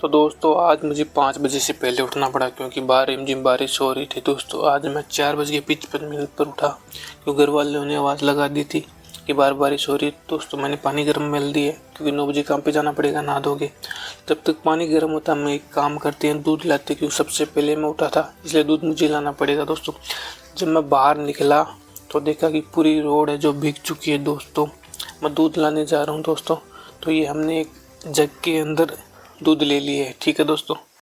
तो दोस्तों आज मुझे 5 बजे से पहले उठना पड़ा क्योंकि बाहर रिमझिम बारिश हो रही थी। दोस्तों आज मैं 4:55 पर उठा क्योंकि घर वालों ने आवाज़ लगा दी थी कि बाहर बारिश हो रही है। दोस्तों मैंने पानी गर्म मिल दिया क्योंकि 9 बजे काम पे जाना पड़ेगा, नहा धोगे। जब तक पानी गर्म होता मैं एक काम करती हैं, दूध लाते, क्योंकि सबसे पहले मैं उठा था इसलिए दूध मुझे लाना पड़ेगा। दोस्तों जब मैं बाहर निकला तो देखा कि पूरी रोड है जो भीग चुकी है। दोस्तों मैं दूध लाने जा रहा हूँ। दोस्तों तो ये हमने एक जग के अंदर दूध ले लिए है, ठीक है दोस्तों।